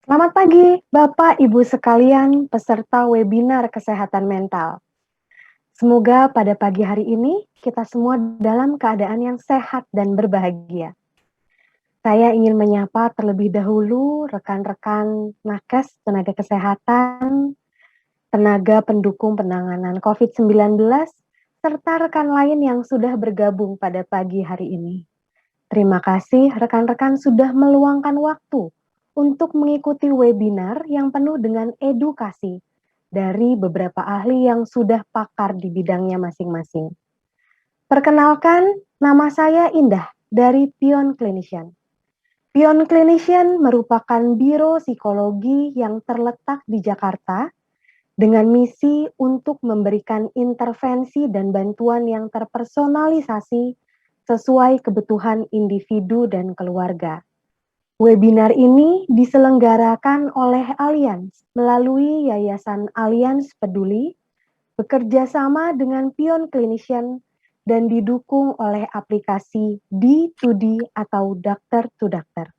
Selamat pagi, Bapak, Ibu sekalian, peserta webinar kesehatan mental. Semoga pada pagi hari ini kita semua dalam keadaan yang sehat dan berbahagia. Saya ingin menyapa terlebih dahulu rekan-rekan nakes, tenaga kesehatan, tenaga pendukung penanganan COVID-19, serta rekan lain yang sudah bergabung pada pagi hari ini. Terima kasih rekan-rekan sudah meluangkan waktu untuk mengikuti webinar yang penuh dengan edukasi dari beberapa ahli yang sudah pakar di bidangnya masing-masing. Perkenalkan, nama saya Indah dari Pion Clinician. Pion Clinician merupakan biro psikologi yang terletak di Jakarta dengan misi untuk memberikan intervensi dan bantuan yang terpersonalisasi sesuai kebutuhan individu dan keluarga. Webinar ini diselenggarakan oleh Allianz melalui Yayasan Allianz Peduli, bekerja sama dengan Pion Clinician dan didukung oleh aplikasi D2D atau Doctor to Doctor.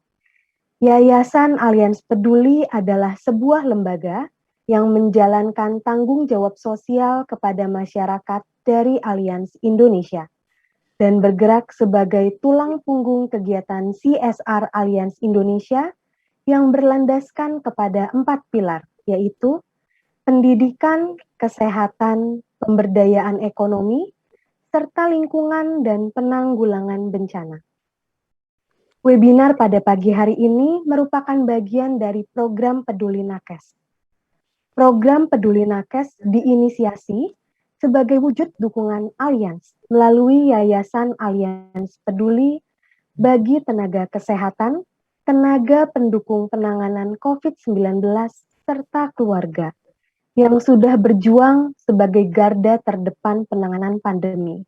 Yayasan Allianz Peduli adalah sebuah lembaga yang menjalankan tanggung jawab sosial kepada masyarakat dari Allianz Indonesia dan bergerak sebagai tulang punggung kegiatan CSR Allianz Indonesia yang berlandaskan kepada 4 pilar, yaitu pendidikan, kesehatan, pemberdayaan ekonomi, serta lingkungan dan penanggulangan bencana. Webinar pada pagi hari ini merupakan bagian dari program Peduli Nakes. Program Peduli Nakes diinisiasi sebagai wujud dukungan Allianz melalui Yayasan Allianz Peduli bagi tenaga kesehatan, tenaga pendukung penanganan COVID-19, serta keluarga yang sudah berjuang sebagai garda terdepan penanganan pandemi.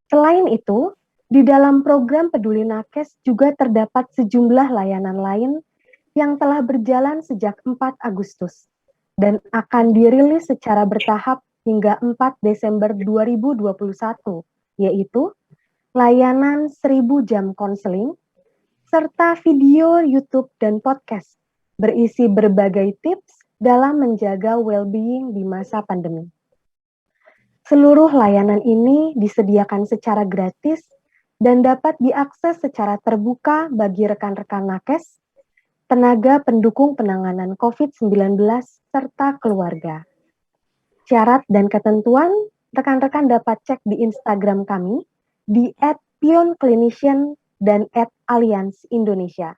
Selain itu, di dalam program Peduli Nakes juga terdapat sejumlah layanan lain yang telah berjalan sejak 4 Agustus dan akan dirilis secara bertahap hingga 4 Desember 2021, yaitu layanan 1000 jam konseling, serta video YouTube dan podcast berisi berbagai tips dalam menjaga well-being di masa pandemi. Seluruh layanan ini disediakan secara gratis dan dapat diakses secara terbuka bagi rekan-rekan nakes, tenaga pendukung penanganan COVID-19, serta keluarga. Syarat dan ketentuan rekan-rekan dapat cek di Instagram kami di @pionclinician dan @allianzindonesia.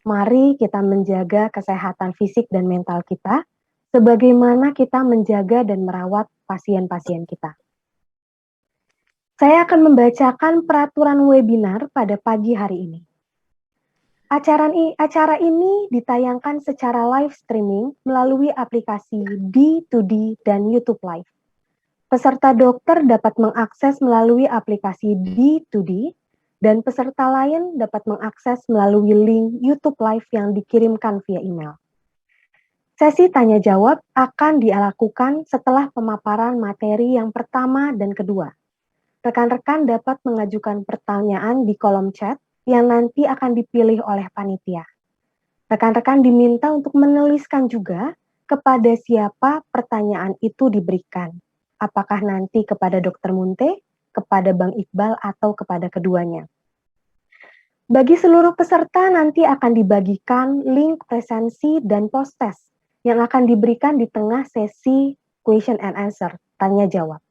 Mari kita menjaga kesehatan fisik dan mental kita, sebagaimana kita menjaga dan merawat pasien-pasien kita. Saya akan membacakan peraturan webinar pada pagi hari ini. Acara ini ditayangkan secara live streaming melalui aplikasi D2D dan YouTube Live. Peserta dokter dapat mengakses melalui aplikasi D2D dan peserta lain dapat mengakses melalui link YouTube Live yang dikirimkan via email. Sesi tanya jawab akan dilakukan setelah pemaparan materi yang pertama dan kedua. Rekan-rekan dapat mengajukan pertanyaan di kolom chat yang nanti akan dipilih oleh panitia. Rekan-rekan diminta untuk menuliskan juga kepada siapa pertanyaan itu diberikan. Apakah nanti kepada Dr. Munte, kepada Bang Iqbal, atau kepada keduanya. Bagi seluruh peserta nanti akan dibagikan link presensi dan post-test yang akan diberikan di tengah sesi question and answer, tanya jawab.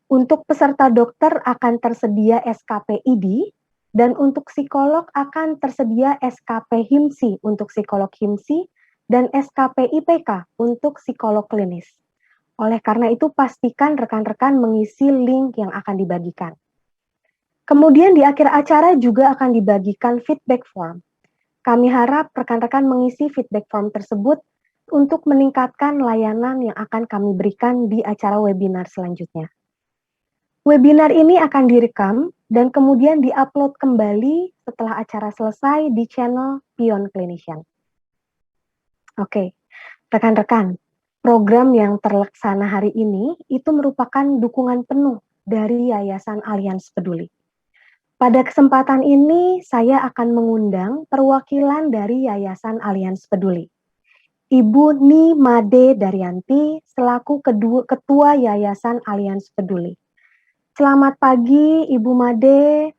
Untuk peserta dokter akan tersedia SKP ID, dan untuk psikolog akan tersedia SKP HIMSI untuk psikolog HIMSI dan SKP IPK untuk psikolog klinis. Oleh karena itu, pastikan rekan-rekan mengisi link yang akan dibagikan. Kemudian di akhir acara juga akan dibagikan feedback form. Kami harap rekan-rekan mengisi feedback form tersebut untuk meningkatkan layanan yang akan kami berikan di acara webinar selanjutnya. Webinar ini akan direkam dan kemudian diupload kembali setelah acara selesai di channel Pion Clinician. Oke, rekan-rekan, program yang terlaksana hari ini itu merupakan dukungan penuh dari Yayasan Allianz Peduli. Pada kesempatan ini, saya akan mengundang perwakilan dari Yayasan Alians Peduli. Ibu Ni Made Daryanti selaku Ketua Yayasan Alians Peduli. Selamat pagi, Ibu Made.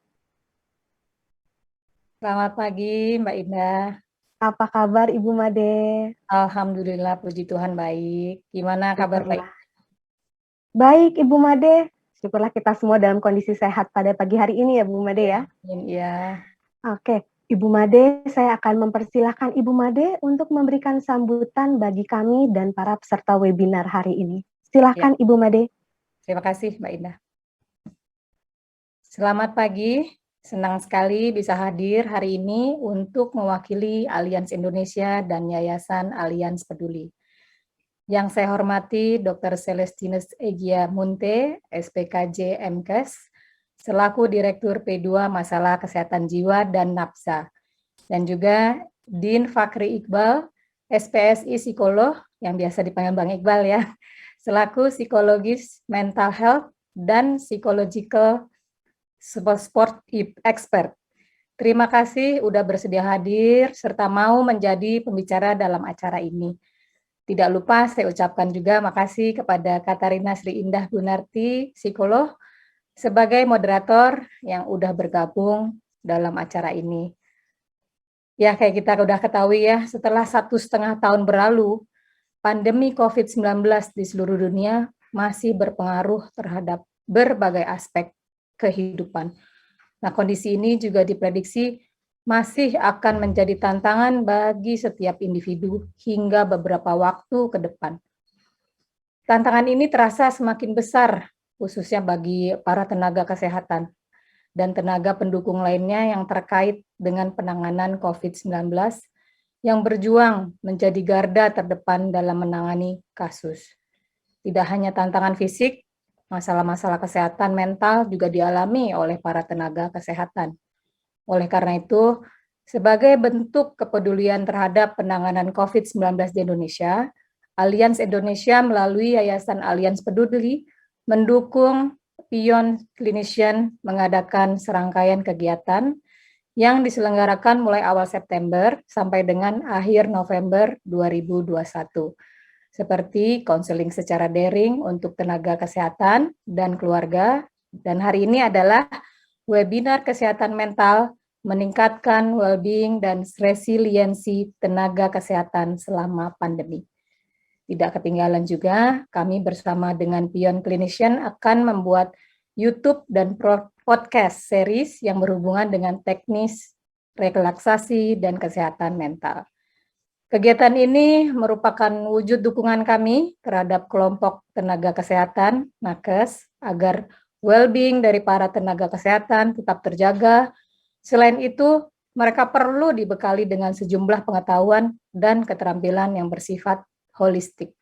Selamat pagi, Mbak Indah. Apa kabar, Ibu Made? Alhamdulillah, puji Tuhan baik. Gimana kabar Mbak? Syukurlah. Baik, Ibu Made. Syukurlah kita semua dalam kondisi sehat pada pagi hari ini ya, Bu Made ya. Ya, Oke, Ibu Made, saya akan mempersilahkan Ibu Made untuk memberikan sambutan bagi kami dan para peserta webinar hari ini. ya. Silakan Ibu Made. Terima kasih, Mbak Indah. Selamat pagi, senang sekali bisa hadir hari ini untuk mewakili Alians Indonesia dan Yayasan Alians Peduli. Yang saya hormati Dr. Celestinus Egia Munte, SPKJ MKes, selaku Direktur P2 Masalah Kesehatan Jiwa dan NAPSA, dan juga Din Fakri Iqbal, SPSI Psikolog, yang biasa dipanggil Bang Iqbal ya, selaku psikologis mental health dan psychological sport expert. Terima kasih sudah bersedia hadir serta mau menjadi pembicara dalam acara ini. Tidak lupa saya ucapkan juga makasih kepada Katarina Sri Indah Gunarti, psikolog, sebagai moderator yang sudah bergabung dalam acara ini. Ya, kayak kita udah ketahui ya, setelah 1,5 tahun berlalu, pandemi COVID-19 di seluruh dunia masih berpengaruh terhadap berbagai aspek kehidupan. Nah, kondisi ini juga diprediksi masih akan menjadi tantangan bagi setiap individu hingga beberapa waktu ke depan. Tantangan ini terasa semakin besar, khususnya bagi para tenaga kesehatan dan tenaga pendukung lainnya yang terkait dengan penanganan COVID-19 yang berjuang menjadi garda terdepan dalam menangani kasus. Tidak hanya tantangan fisik, masalah-masalah kesehatan mental juga dialami oleh para tenaga kesehatan. Oleh karena itu, sebagai bentuk kepedulian terhadap penanganan COVID-19 di Indonesia, Alians Indonesia melalui Yayasan Alians Peduli mendukung Pion Clinician mengadakan serangkaian kegiatan yang diselenggarakan mulai awal September sampai dengan akhir November 2021, seperti konseling secara daring untuk tenaga kesehatan dan keluarga, dan hari ini adalah webinar kesehatan mental meningkatkan well-being dan resiliensi tenaga kesehatan selama pandemi. Tidak ketinggalan juga, kami bersama dengan Pion Clinician akan membuat YouTube dan podcast series yang berhubungan dengan teknis relaksasi dan kesehatan mental. Kegiatan ini merupakan wujud dukungan kami terhadap kelompok tenaga kesehatan, nakes, agar well-being dari para tenaga kesehatan tetap terjaga. Selain itu, mereka perlu dibekali dengan sejumlah pengetahuan dan keterampilan yang bersifat holistik.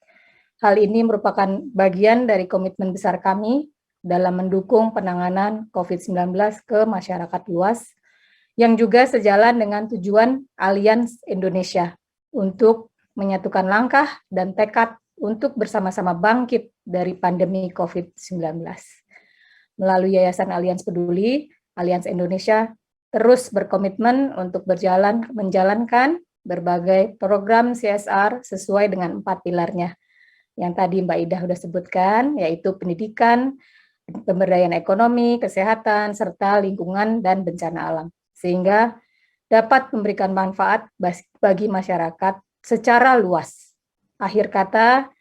Hal ini merupakan bagian dari komitmen besar kami dalam mendukung penanganan COVID-19 ke masyarakat luas, yang juga sejalan dengan tujuan Alians Indonesia untuk menyatukan langkah dan tekad untuk bersama-sama bangkit dari pandemi COVID-19. Melalui Yayasan Alians Peduli, Alians Indonesia terus berkomitmen untuk menjalankan berbagai program CSR sesuai dengan 4 pilarnya, yang tadi Mbak Ida sudah sebutkan, yaitu pendidikan, pemberdayaan ekonomi, kesehatan, serta lingkungan dan bencana alam, sehingga dapat memberikan manfaat bagi masyarakat secara luas. Akhir kata,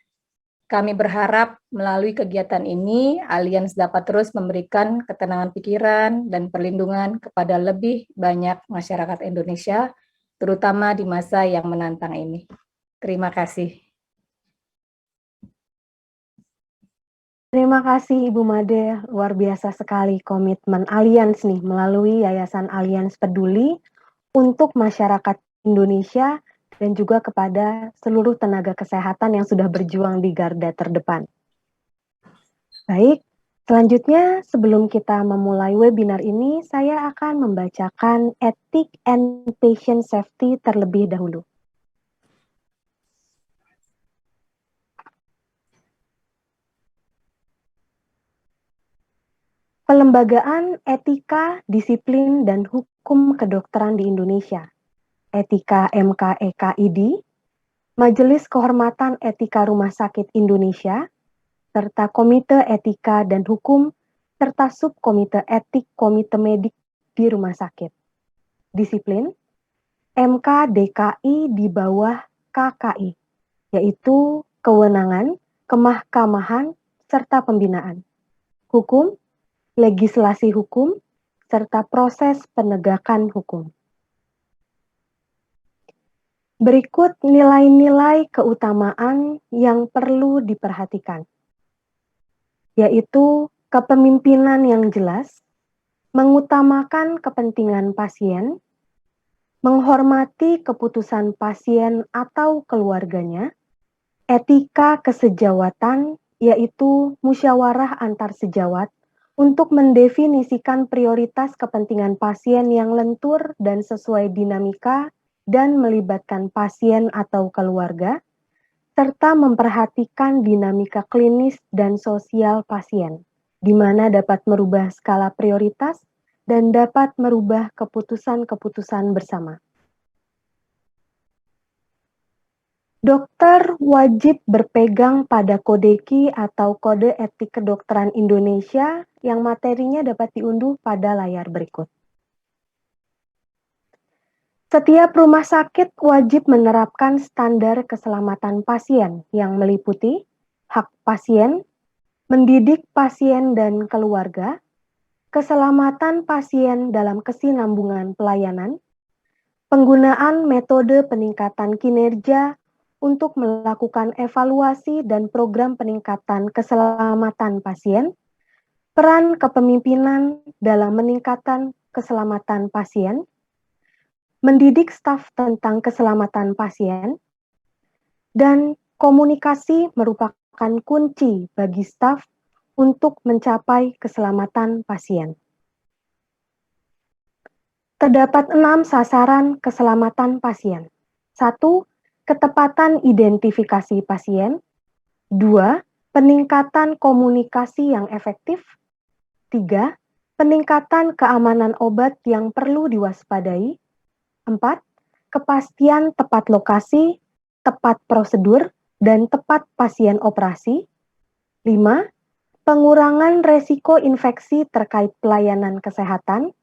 kami berharap melalui kegiatan ini, Alians dapat terus memberikan ketenangan pikiran dan perlindungan kepada lebih banyak masyarakat Indonesia, terutama di masa yang menantang ini. Terima kasih. Terima kasih Ibu Made, luar biasa sekali komitmen Alians nih melalui Yayasan Alians Peduli untuk masyarakat Indonesia dan juga kepada seluruh tenaga kesehatan yang sudah berjuang di garda terdepan. Baik, selanjutnya sebelum kita memulai webinar ini, saya akan membacakan etik and patient safety terlebih dahulu. Pelembagaan Etika, Disiplin, dan Hukum Kedokteran di Indonesia, Etika MKEKID, Majelis Kehormatan Etika Rumah Sakit Indonesia, serta Komite Etika dan Hukum, serta Subkomite Etik Komite Medik di Rumah Sakit. Disiplin, MKDKI di bawah KKI, yaitu kewenangan, kemahkamahan, serta pembinaan. Hukum, legislasi hukum, serta proses penegakan hukum. Berikut nilai-nilai keutamaan yang perlu diperhatikan, yaitu kepemimpinan yang jelas, mengutamakan kepentingan pasien, menghormati keputusan pasien atau keluarganya, etika kesejawatan, yaitu musyawarah antar sejawat, untuk mendefinisikan prioritas kepentingan pasien yang lentur dan sesuai dinamika dan melibatkan pasien atau keluarga, serta memperhatikan dinamika klinis dan sosial pasien, di mana dapat merubah skala prioritas dan dapat merubah keputusan-keputusan bersama. Dokter wajib berpegang pada Kodeki atau Kode Etik Kedokteran Indonesia yang materinya dapat diunduh pada layar berikut. Setiap rumah sakit wajib menerapkan standar keselamatan pasien yang meliputi hak pasien, mendidik pasien dan keluarga, keselamatan pasien dalam kesinambungan pelayanan, penggunaan metode peningkatan kinerja untuk melakukan evaluasi dan program peningkatan keselamatan pasien, peran kepemimpinan dalam meningkatkan keselamatan pasien, mendidik staf tentang keselamatan pasien, dan komunikasi merupakan kunci bagi staf untuk mencapai keselamatan pasien. Terdapat 6 sasaran keselamatan pasien. 1. Ketepatan identifikasi pasien. 2. Peningkatan komunikasi yang efektif. 3. Peningkatan keamanan obat yang perlu diwaspadai. 4. Kepastian tepat lokasi, tepat prosedur, dan tepat pasien operasi. 5. Pengurangan resiko infeksi terkait pelayanan kesehatan.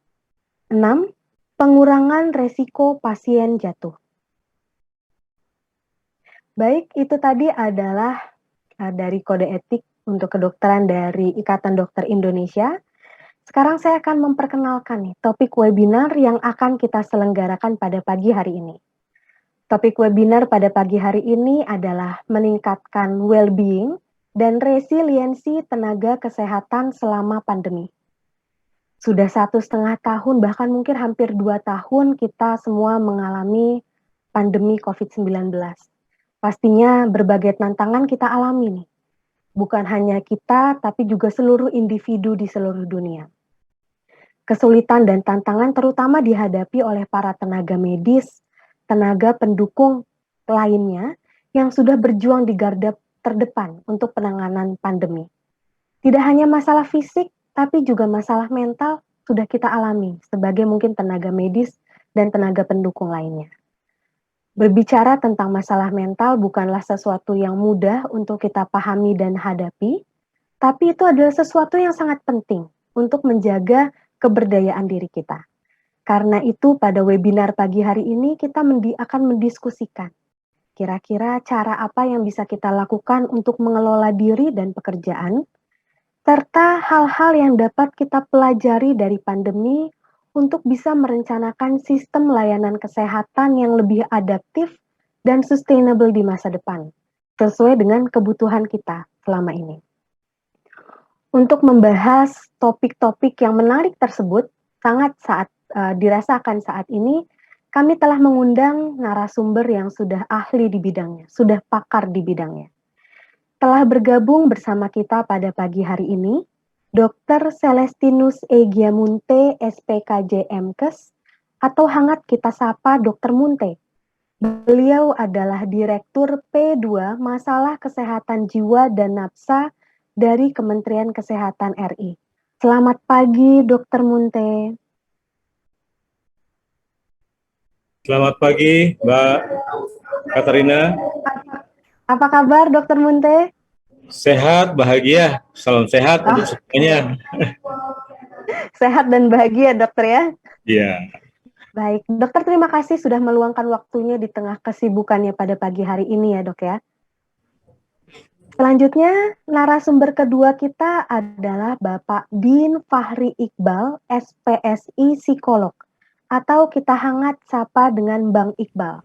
6. Pengurangan resiko pasien jatuh. Baik, itu tadi adalah dari kode etik untuk kedokteran dari Ikatan Dokter Indonesia. Sekarang saya akan memperkenalkan nih topik webinar yang akan kita selenggarakan pada pagi hari ini. Topik webinar pada pagi hari ini adalah meningkatkan well-being dan resiliensi tenaga kesehatan selama pandemi. Sudah 1,5 tahun, bahkan mungkin hampir 2 tahun kita semua mengalami pandemi COVID-19. Pastinya berbagai tantangan kita alami nih. Bukan hanya kita, tapi juga seluruh individu di seluruh dunia. Kesulitan dan tantangan terutama dihadapi oleh para tenaga medis, tenaga pendukung lainnya yang sudah berjuang di garda terdepan untuk penanganan pandemi. Tidak hanya masalah fisik, tapi juga masalah mental sudah kita alami sebagai mungkin tenaga medis dan tenaga pendukung lainnya. Berbicara tentang masalah mental bukanlah sesuatu yang mudah untuk kita pahami dan hadapi, tapi itu adalah sesuatu yang sangat penting untuk menjaga keberdayaan diri kita. Karena itu pada webinar pagi hari ini kita akan mendiskusikan kira-kira cara apa yang bisa kita lakukan untuk mengelola diri dan pekerjaan, serta hal-hal yang dapat kita pelajari dari pandemi untuk bisa merencanakan sistem layanan kesehatan yang lebih adaptif dan sustainable di masa depan, sesuai dengan kebutuhan kita selama ini. Untuk membahas topik-topik yang menarik tersebut, sangat dirasakan saat ini, kami telah mengundang narasumber yang sudah ahli di bidangnya, sudah pakar di bidangnya. Telah bergabung bersama kita pada pagi hari ini, Dr. Celestinus Egiamunte, SPKJ MKes, atau hangat kita sapa Dr. Munte. Beliau adalah Direktur P2 Masalah Kesehatan Jiwa dan Nafsa dari Kementerian Kesehatan RI. Selamat pagi, Dokter Munte. Selamat pagi, Mbak Katarina. Apa kabar, Dokter Munte? Sehat, bahagia. Salam sehat untuk semuanya. Sehat dan bahagia, dokter ya? Iya. Baik, dokter terima kasih sudah meluangkan waktunya di tengah kesibukannya pada pagi hari ini ya, dok ya. Selanjutnya, narasumber kedua kita adalah Bapak Din Fahri Iqbal, SPSI Psikolog, atau kita hangat sapa dengan Bang Iqbal.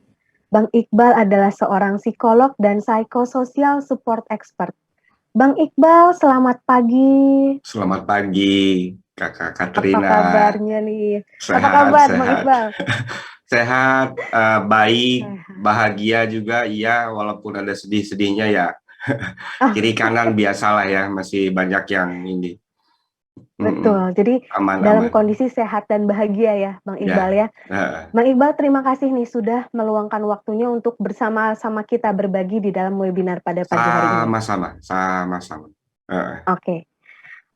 Bang Iqbal adalah seorang psikolog dan psikososial support expert. Bang Iqbal, selamat pagi. Selamat pagi, Kakak Katrina. Apa kabarnya nih? Sehat, Apa kabar, sehat. Bang Iqbal? Sehat, baik, bahagia juga, iya, walaupun ada sedih-sedihnya ya. Kiri kanan biasalah ya, masih banyak yang ini. Betul, jadi dalam kondisi sehat dan bahagia ya, Bang Iqbal ya. Bang Iqbal, terima kasih nih sudah meluangkan waktunya untuk bersama-sama kita berbagi di dalam webinar pada pagi hari ini. Sama-sama.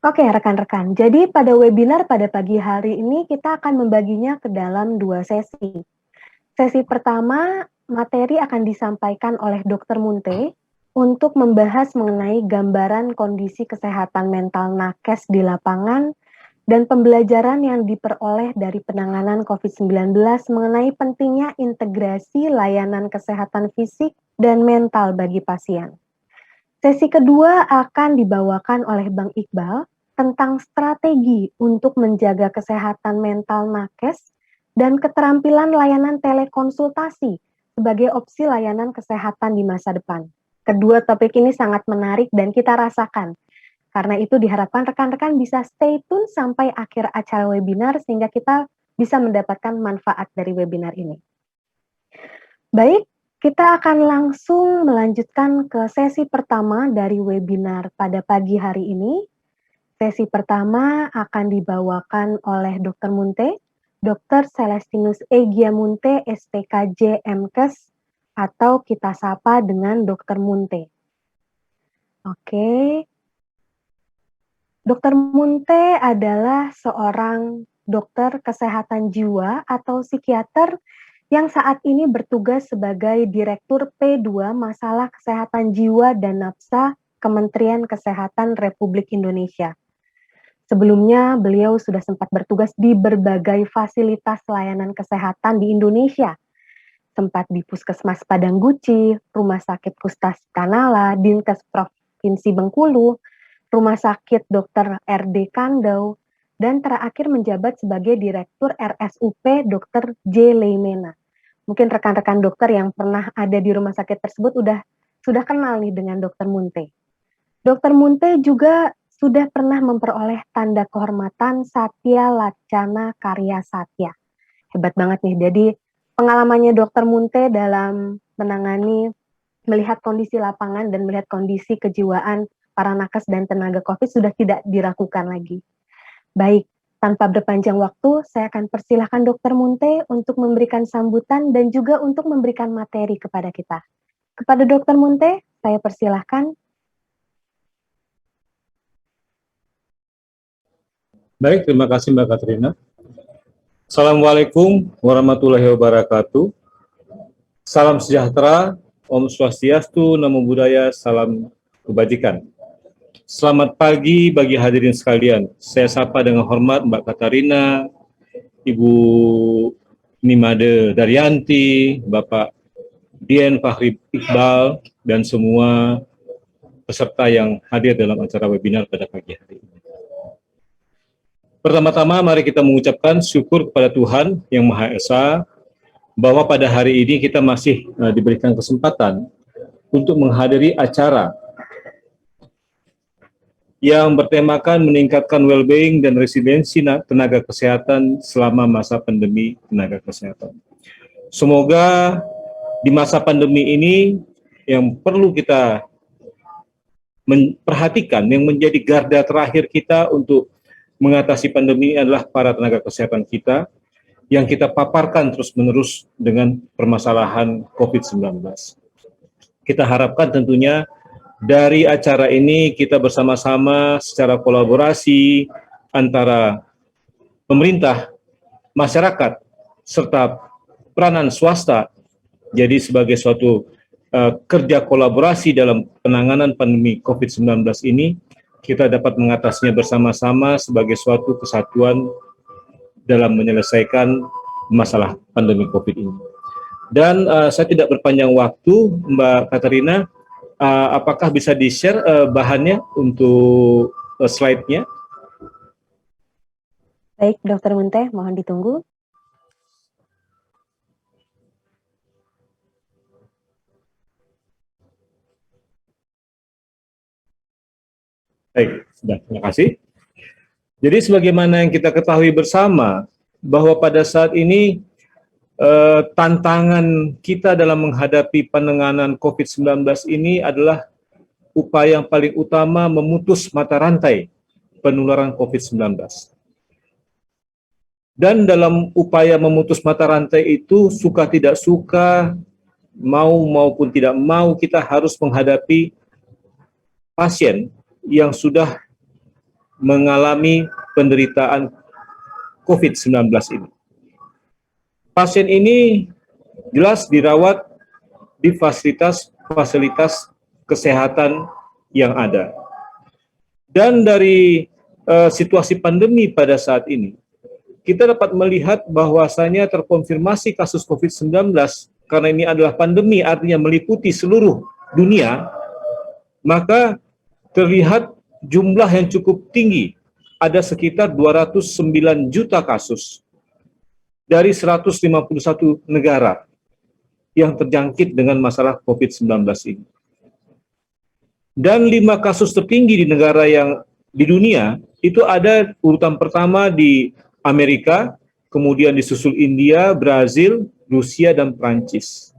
Oke, rekan-rekan. Jadi pada webinar pada pagi hari ini kita akan membaginya ke dalam 2 sesi. Sesi pertama, materi akan disampaikan oleh Dr. Munte untuk membahas mengenai gambaran kondisi kesehatan mental nakes di lapangan dan pembelajaran yang diperoleh dari penanganan COVID-19 mengenai pentingnya integrasi layanan kesehatan fisik dan mental bagi pasien. Sesi kedua akan dibawakan oleh Bang Iqbal tentang strategi untuk menjaga kesehatan mental nakes dan keterampilan layanan telekonsultasi sebagai opsi layanan kesehatan di masa depan. Kedua topik ini sangat menarik dan kita rasakan. Karena itu diharapkan rekan-rekan bisa stay tune sampai akhir acara webinar sehingga kita bisa mendapatkan manfaat dari webinar ini. Baik, kita akan langsung melanjutkan ke sesi pertama dari webinar pada pagi hari ini. Sesi pertama akan dibawakan oleh Dr. Munte, Dr. Celestinus Egia Munte, SPKJ MKes, atau kita sapa dengan Dr. Munte. Oke. Dr. Munte adalah seorang dokter kesehatan jiwa atau psikiater yang saat ini bertugas sebagai Direktur P2 Masalah Kesehatan Jiwa dan Nafsa Kementerian Kesehatan Republik Indonesia. Sebelumnya, beliau sudah sempat bertugas di berbagai fasilitas layanan kesehatan di Indonesia, sempat di Puskesmas Padang Guci, Rumah Sakit Kustas Kanala, Dinkes Provinsi Bengkulu, Rumah Sakit Dr. RD Kandau, dan terakhir menjabat sebagai Direktur RSUP Dr. J. Leimena. Mungkin rekan-rekan dokter yang pernah ada di rumah sakit tersebut sudah kenal nih dengan Dr. Munte. Dr. Munte juga sudah pernah memperoleh tanda kehormatan Satya Lacana Karya Satya. Hebat banget nih, jadi pengalamannya Dr. Munte dalam menangani, melihat kondisi lapangan dan melihat kondisi kejiwaan para nakes dan tenaga COVID sudah tidak diragukan lagi. Baik, tanpa berpanjang waktu, saya akan persilahkan Dr. Munte untuk memberikan sambutan dan juga untuk memberikan materi kepada kita. Kepada Dr. Munte, saya persilahkan. Baik, terima kasih Mbak Katrina. Assalamualaikum warahmatullahi wabarakatuh. Salam sejahtera, Om Swastiastu, Namo Buddhaya, salam kebajikan. Selamat pagi bagi hadirin sekalian. Saya sapa dengan hormat Mbak Katarina, Ibu Nimade Daryanti, Bapak Dian Fahri Iqbal, dan semua peserta yang hadir dalam acara webinar pada pagi hari ini. Pertama-tama mari kita mengucapkan syukur kepada Tuhan Yang Maha Esa bahwa pada hari ini kita masih diberikan kesempatan untuk menghadiri acara yang bertemakan meningkatkan well-being dan resiliensi tenaga kesehatan selama masa pandemi tenaga kesehatan. Semoga di masa pandemi ini yang perlu kita perhatikan, yang menjadi garda terakhir kita untuk mengatasi pandemi adalah para tenaga kesehatan kita yang kita paparkan terus-menerus dengan permasalahan COVID-19. Kita harapkan tentunya dari acara ini kita bersama-sama secara kolaborasi antara pemerintah, masyarakat, serta peranan swasta, jadi sebagai suatu kerja kolaborasi dalam penanganan pandemi COVID-19 ini, kita dapat mengatasinya bersama-sama sebagai suatu kesatuan dalam menyelesaikan masalah pandemi COVID ini. Dan saya tidak berpanjang waktu, Mbak Katarina, apakah bisa di-share bahannya untuk slide-nya? Baik, Dr. Munteh, mohon ditunggu. Baik, sudah, terima kasih. Jadi sebagaimana yang kita ketahui bersama, bahwa pada saat ini tantangan kita dalam menghadapi penanganan COVID-19 ini adalah upaya yang paling utama memutus mata rantai penularan COVID-19. Dan dalam upaya memutus mata rantai itu, suka tidak suka, mau maupun tidak mau, kita harus menghadapi pasien yang sudah mengalami penderitaan COVID-19 ini. Pasien ini jelas dirawat di fasilitas kesehatan yang ada. Dan dari situasi pandemi pada saat ini, kita dapat melihat bahwasanya terkonfirmasi kasus COVID-19, karena ini adalah pandemi, artinya meliputi seluruh dunia, maka terlihat jumlah yang cukup tinggi, ada sekitar 209 juta kasus dari 151 negara yang terjangkit dengan masalah COVID-19 ini. Dan 5 kasus tertinggi di negara yang di dunia, itu ada urutan pertama di Amerika, kemudian disusul India, Brazil, Rusia, dan Prancis.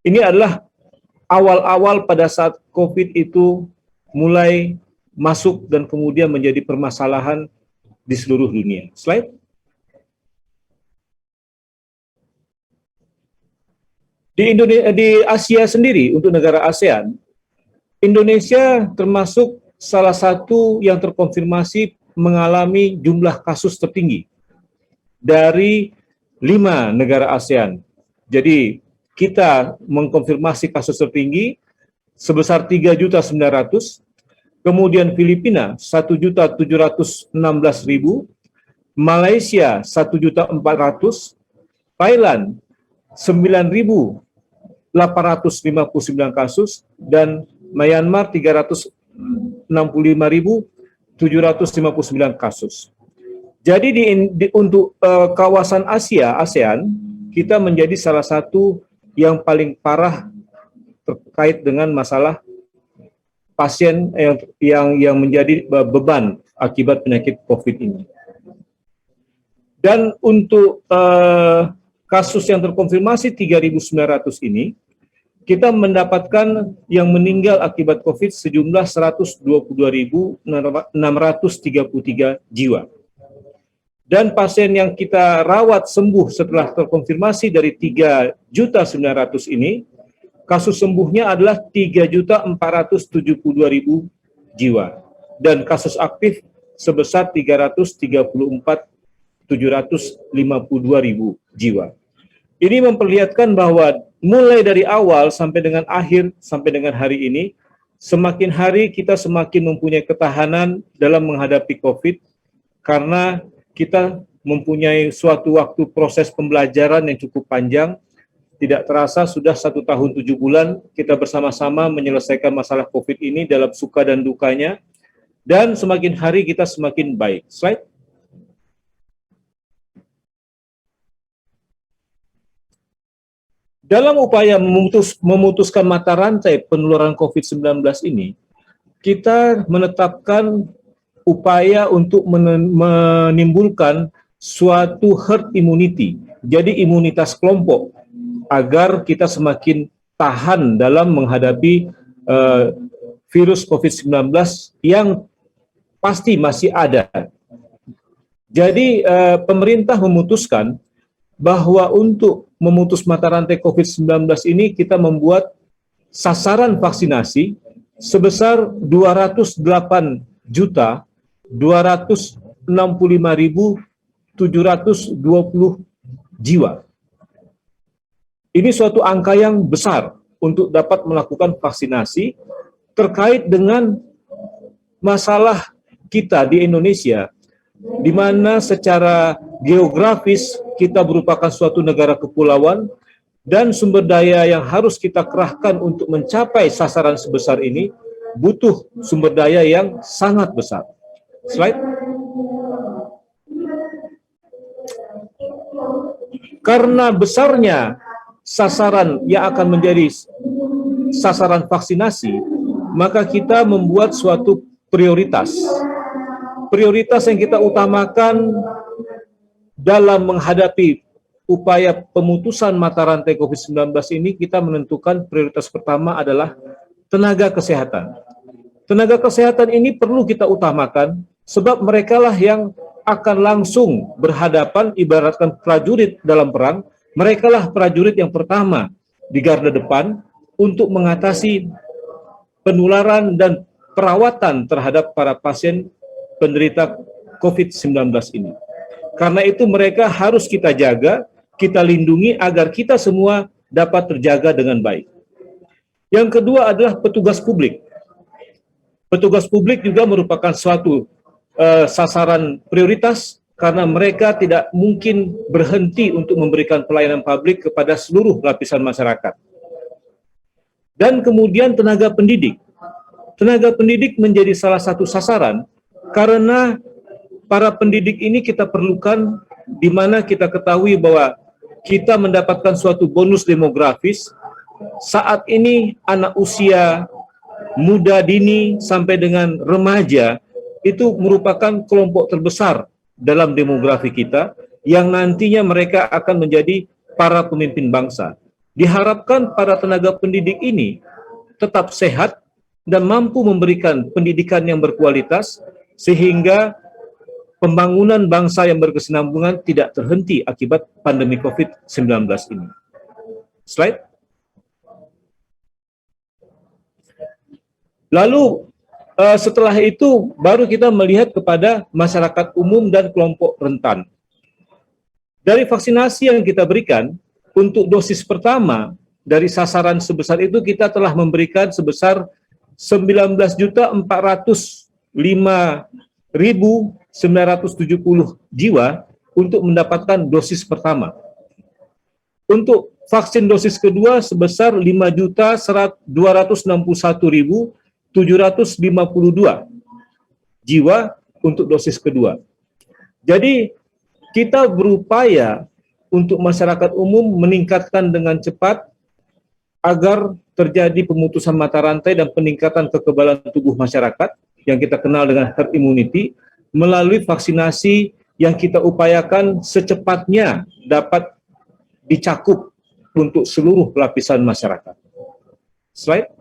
Ini adalah awal-awal pada saat COVID itu mulai masuk dan kemudian menjadi permasalahan di seluruh dunia. Slide. Di Asia sendiri, untuk negara ASEAN, Indonesia termasuk salah satu yang terkonfirmasi mengalami jumlah kasus tertinggi dari 5 negara ASEAN. Jadi kita mengkonfirmasi kasus tertinggi sebesar 3.900.000, kemudian Filipina 1.716.000, Malaysia 1.400.000, Thailand 9.859 kasus, dan Myanmar 365.759 kasus. Jadi untuk kawasan Asia, ASEAN, kita menjadi salah satu yang paling parah terkait dengan masalah pasien yang menjadi beban akibat penyakit COVID ini. Dan untuk kasus yang terkonfirmasi 3.900 ini, kita mendapatkan yang meninggal akibat COVID sejumlah 122.633 jiwa. Dan pasien yang kita rawat sembuh setelah terkonfirmasi dari 3.900.000 ini, kasus sembuhnya adalah 3.472.000 jiwa. Dan kasus aktif sebesar 334.752.000 jiwa. Ini memperlihatkan bahwa mulai dari awal sampai dengan akhir, sampai dengan hari ini, semakin hari kita semakin mempunyai ketahanan dalam menghadapi COVID, karena kita mempunyai suatu waktu proses pembelajaran yang cukup panjang. Tidak terasa sudah 1 tahun 7 bulan kita bersama-sama menyelesaikan masalah COVID ini dalam suka dan dukanya, dan semakin hari kita semakin baik. Slide. Dalam upaya memutuskan mata rantai penularan COVID-19 ini, kita menetapkan upaya untuk menimbulkan suatu herd immunity, jadi imunitas kelompok, agar kita semakin tahan dalam menghadapi virus COVID-19 yang pasti masih ada. Jadi pemerintah memutuskan bahwa untuk memutus mata rantai COVID-19 ini kita membuat sasaran vaksinasi sebesar 208.200.000 265.720 jiwa. Ini suatu angka yang besar untuk dapat melakukan vaksinasi terkait dengan masalah kita di Indonesia, di mana secara geografis kita merupakan suatu negara kepulauan dan sumber daya yang harus kita kerahkan untuk mencapai sasaran sebesar ini butuh sumber daya yang sangat besar. Slide. Karena besarnya sasaran yang akan menjadi sasaran vaksinasi, maka kita membuat suatu prioritas. Prioritas yang kita utamakan dalam menghadapi upaya pemutusan mata rantai COVID-19 ini, kita menentukan prioritas pertama adalah tenaga kesehatan. Tenaga kesehatan ini perlu kita utamakan sebab merekalah yang akan langsung berhadapan, ibaratkan prajurit dalam perang. Merekalah prajurit yang pertama di garda depan untuk mengatasi penularan dan perawatan terhadap para pasien penderita COVID-19 ini. Karena itu mereka harus kita jaga, kita lindungi agar kita semua dapat terjaga dengan baik. Yang kedua adalah petugas publik. Petugas publik juga merupakan suatu sasaran prioritas karena mereka tidak mungkin berhenti untuk memberikan pelayanan publik kepada seluruh lapisan masyarakat. Dan kemudian tenaga pendidik. Tenaga pendidik menjadi salah satu sasaran karena para pendidik ini kita perlukan, di mana kita ketahui bahwa kita mendapatkan suatu bonus demografis. Saat ini anak usia muda dini sampai dengan remaja itu merupakan kelompok terbesar dalam demografi kita yang nantinya mereka akan menjadi para pemimpin bangsa. Diharapkan para tenaga pendidik ini tetap sehat dan mampu memberikan pendidikan yang berkualitas sehingga pembangunan bangsa yang berkesinambungan tidak terhenti akibat pandemi COVID-19 ini. Slide. Lalu setelah itu baru kita melihat kepada masyarakat umum dan kelompok rentan. Dari vaksinasi yang kita berikan, untuk dosis pertama dari sasaran sebesar itu kita telah memberikan sebesar 19.405.970 jiwa untuk mendapatkan dosis pertama. Untuk vaksin dosis kedua sebesar 5.261.752 jiwa untuk dosis kedua. Jadi kita berupaya untuk masyarakat umum meningkatkan dengan cepat agar terjadi pemutusan mata rantai dan peningkatan kekebalan tubuh masyarakat yang kita kenal dengan herd immunity melalui vaksinasi yang kita upayakan secepatnya dapat dicakup untuk seluruh lapisan masyarakat. Slide.